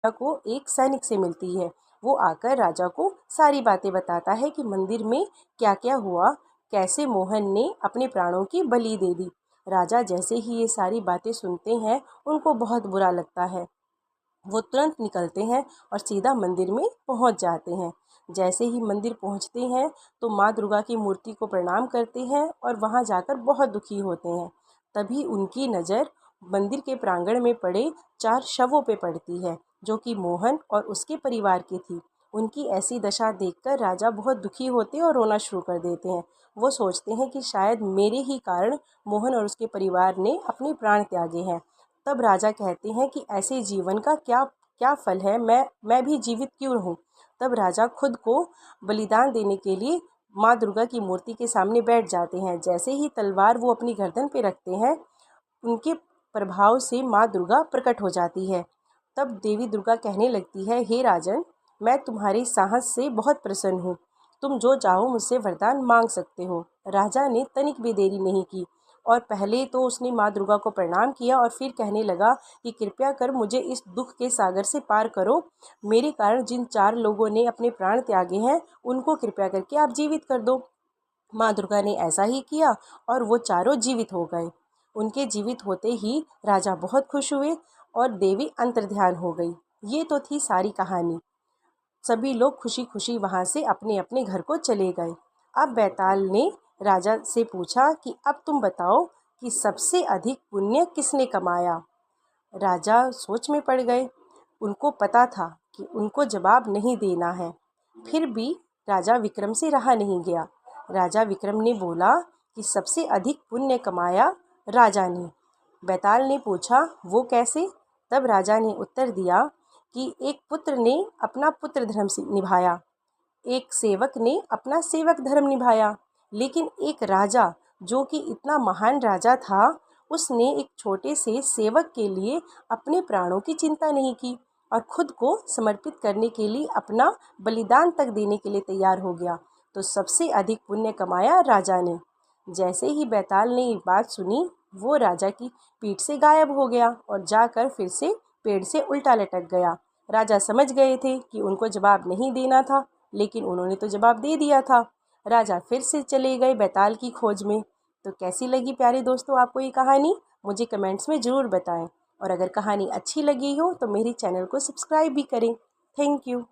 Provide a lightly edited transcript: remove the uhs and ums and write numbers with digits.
को एक सैनिक से मिलती है। वो आकर राजा को सारी बातें बताता है कि मंदिर में क्या क्या हुआ, कैसे मोहन ने अपने प्राणों की बलि दे दी। राजा जैसे ही ये सारी बातें सुनते हैं उनको बहुत बुरा लगता है। वो तुरंत निकलते हैं और सीधा मंदिर में पहुंच जाते हैं। जैसे ही मंदिर पहुंचते हैं तो माँ दुर्गा की मूर्ति को प्रणाम करते हैं और वहां जाकर बहुत दुखी होते हैं। तभी उनकी नज़र मंदिर के प्रांगण में पड़े 4 शवों पे पड़ती है, जो कि मोहन और उसके परिवार की थी। उनकी ऐसी दशा देखकर राजा बहुत दुखी होते और रोना शुरू कर देते हैं। वो सोचते हैं कि शायद मेरे ही कारण मोहन और उसके परिवार ने अपने प्राण त्यागे हैं। तब राजा कहते हैं कि ऐसे जीवन का क्या क्या फल है, मैं भी जीवित क्यों रहूं। तब राजा खुद को बलिदान देने के लिए माँ दुर्गा की मूर्ति के सामने बैठ जाते हैं। जैसे ही तलवार वो अपनी गर्दन पे रखते हैं, उनके प्रभाव से माँ दुर्गा प्रकट हो जाती है। तब देवी दुर्गा कहने लगती है, हे राजन, मैं तुम्हारे साहस से बहुत प्रसन्न हूँ। तुम जो चाहो मुझसे वरदान मांग सकते हो। राजा ने तनिक भी देरी नहीं की और पहले तो उसने माँ दुर्गा को प्रणाम किया और फिर कहने लगा कि कृपया कर मुझे इस दुख के सागर से पार करो। मेरे कारण जिन 4 लोगों ने अपने प्राण त्यागे हैं उनको कृपया करके आप जीवित कर दो। माँ दुर्गा ने ऐसा ही किया और वो चारों जीवित हो गए। उनके जीवित होते ही राजा बहुत खुश हुए और देवी अंतर्ध्यान हो गई। ये तो थी सारी कहानी। सभी लोग खुशी खुशी वहाँ से अपने अपने घर को चले गए। अब बैताल ने राजा से पूछा कि अब तुम बताओ कि सबसे अधिक पुण्य किसने कमाया। राजा सोच में पड़ गए। उनको पता था कि उनको जवाब नहीं देना है। फिर भी राजा विक्रम से रहा नहीं गया। राजा विक्रम ने बोला कि सबसे अधिक पुण्य कमाया राजा ने। बैताल ने पूछा, वो कैसे? तब राजा ने उत्तर दिया कि एक पुत्र ने अपना पुत्र धर्म निभाया, एक सेवक ने अपना सेवक धर्म निभाया, लेकिन एक राजा, जो कि इतना महान राजा था, उसने एक छोटे से सेवक के लिए अपने प्राणों की चिंता नहीं की और खुद को समर्पित करने के लिए अपना बलिदान तक देने के लिए तैयार हो गया। तो सबसे अधिक पुण्य कमाया राजा ने। जैसे ही बैताल ने ये बात सुनी, वो राजा की पीठ से गायब हो गया और जाकर फिर से पेड़ से उल्टा लटक गया। राजा समझ गए थे कि उनको जवाब नहीं देना था, लेकिन उन्होंने तो जवाब दे दिया था। राजा फिर से चले गए बैताल की खोज में। तो कैसी लगी प्यारे दोस्तों आपको ये कहानी? मुझे कमेंट्स में ज़रूर बताएं। और अगर कहानी अच्छी लगी हो तो मेरे चैनल को सब्सक्राइब भी करें। Thank you.